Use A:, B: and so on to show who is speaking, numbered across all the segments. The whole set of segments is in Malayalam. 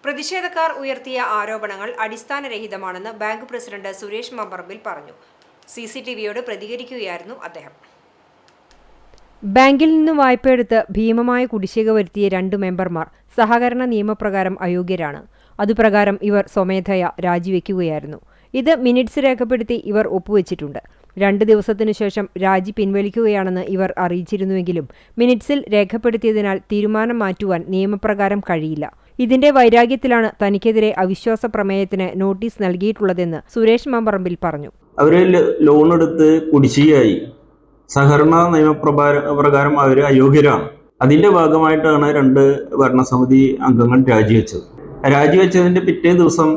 A: പ്രതിഷേധക്കാർ ഉയർത്തിയ ആരോപണങ്ങൾ അടിസ്ഥാനരഹിതമാണെന്ന് ബാങ്ക് പ്രസിഡന്റ് സുരേഷ് മമ്പറമ്പിൽ പറഞ്ഞു. CCTVയോട് പ്രതികരിക്കുകയായിരുന്നു അദ്ദേഹം. ബാങ്കിൽ നിന്ന് വായ്പയെടുത്ത് ഭീമമായ കുടിശ്ശിക വരുത്തിയ 2 മെമ്പർമാർ സഹകരണ നിയമപ്രകാരം അയോഗ്യരാണ്. അതുപ്രകാരം ഇവർ സ്വമേധയാ രാജിവെക്കുകയായിരുന്നു. ഇത് മിനിറ്റ്സ് രേഖപ്പെടുത്തി ഇവർ ഒപ്പുവെച്ചിട്ടുണ്ട്. 2 ദിവസത്തിനു ശേഷം രാജി പിൻവലിക്കുകയാണെന്ന് ഇവർ അറിയിച്ചിരുന്നുവെങ്കിലും മിനിറ്റ്സിൽ രേഖപ്പെടുത്തിയതിനാൽ തീരുമാനം മാറ്റുവാൻ നിയമപ്രകാരം കഴിയില്ല. ഇതിന്റെ വൈരാഗ്യത്തിലാണ് തനിക്കെതിരെ അവിശ്വാസ പ്രമേയത്തിന് നോട്ടീസ് നൽകിയിട്ടുള്ളതെന്ന് സുരേഷ് മമ്പറമ്പിൽ പറഞ്ഞു.
B: അവര് ലോൺ എടുത്ത് കുടിശ്ശികയായി, സഹകരണ നിയമപ്രകാരം അവർ അയോഗ്യരാണ്. അതിന്റെ ഭാഗമായിട്ടാണ് 2 ഭരണസമിതി അംഗങ്ങൾ രാജിവെച്ചത്. രാജിവെച്ചതിന്റെ പിറ്റേ ദിവസം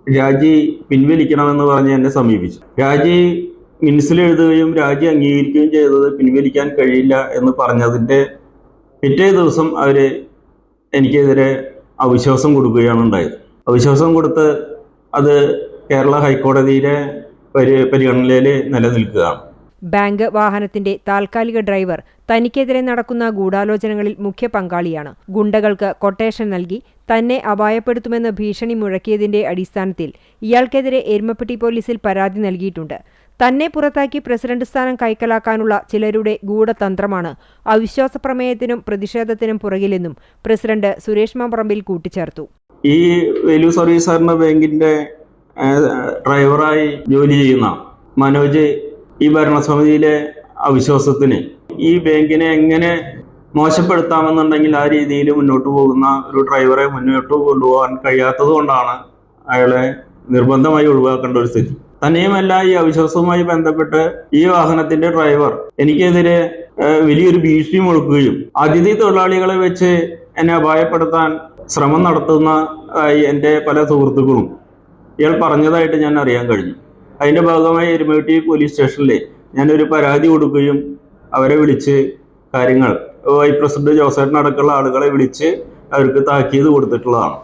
B: രാജി പിൻവലിക്കണമെന്ന് പറഞ്ഞ് എന്നെ സമീപിച്ചു. രാജി മിനിറ്റ്സിൽ എഴുതുകയും രാജി അംഗീകരിക്കുകയും ചെയ്തത് പിൻവലിക്കാൻ കഴിയില്ല എന്ന് പറഞ്ഞതിന്റെ പിറ്റേ ദിവസം അവര് എനിക്കെതിരെ അവിശ്വാസം കൊടുക്കുകയാണ് ഉണ്ടായത്. അവിശ്വാസം കൊടുത്ത് അത് കേരള ഹൈക്കോടതിയിലെ പരിഗണനയിൽ നിലനിൽക്കുകയാണ്.
A: ബാങ്ക് വാഹനത്തിന്റെ താൽക്കാലിക ഡ്രൈവർ തനിക്കെതിരെ നടക്കുന്ന ഗൂഢാലോചനകളിൽ മുഖ്യ പങ്കാളിയാണ്. ഗുണ്ടകൾക്ക് കൊട്ടേഷൻ നൽകി തന്നെ അപായപ്പെടുത്തുമെന്ന് ഭീഷണി മുഴക്കിയതിന്റെ അടിസ്ഥാനത്തിൽ ഇയാൾക്കെതിരെ എരുമപ്പെട്ടി പോലീസിൽ പരാതി നൽകിയിട്ടുണ്ട്. തന്നെ പുറത്താക്കി പ്രസിഡന്റ് സ്ഥാനം കൈക്കലാക്കാനുള്ള ചിലരുടെ ഗൂഢതന്ത്രമാണ് അവിശ്വാസ പ്രമേയത്തിനും പ്രതിഷേധത്തിനും പുറകിലെന്നും പ്രസിഡന്റ് സുരേഷ് മമ്പറമ്പിൽ കൂട്ടിച്ചേർത്തു.
B: ഈ വാല്യൂ സർവീസ് സഹകരണ ബാങ്കിന്റെ ഡ്രൈവറായി ജോലി ചെയ്യുന്ന മനോജ് ഈ ഭരണസമിതിയിലെ അവിശ്വാസത്തിന് ഈ ബാങ്കിനെ എങ്ങനെ മോശപ്പെടുത്താമെന്നുണ്ടെങ്കിൽ ആ രീതിയിൽ മുന്നോട്ട് പോകുന്ന ഒരു ഡ്രൈവറെ മുന്നോട്ട് കൊണ്ടുപോകാൻ കഴിയാത്തത് കൊണ്ടാണ് അയാളെ നിർബന്ധമായി ഒഴിവാക്കേണ്ട ഒരു സ്ഥിതി. തന്നെയുമല്ല, ഈ അവിശ്വാസവുമായി ബന്ധപ്പെട്ട് ഈ വാഹനത്തിന്റെ ഡ്രൈവർ എനിക്കെതിരെ വലിയൊരു ഭീഷണി മുഴക്കുകയും അതിഥി തൊഴിലാളികളെ വെച്ച് എന്നെ അപായപ്പെടുത്താൻ ശ്രമം നടത്തുന്ന എൻ്റെ പല സുഹൃത്തുക്കളും ഇയാൾ പറഞ്ഞതായിട്ട് ഞാൻ അറിയാൻ കഴിഞ്ഞു. അതിന്റെ ഭാഗമായി എരുമപ്പെട്ടി പോലീസ് സ്റ്റേഷനിൽ ഞാനൊരു പരാതി കൊടുക്കുകയും അവരെ വിളിച്ച് കാര്യങ്ങൾ വൈസ് പ്രസിഡന്റ് ജോസേട്ടൻ അടക്കമുള്ള ആളുകളെ വിളിച്ച് അവർക്ക് താക്കീത് കൊടുത്തിട്ടുള്ളതാണ്.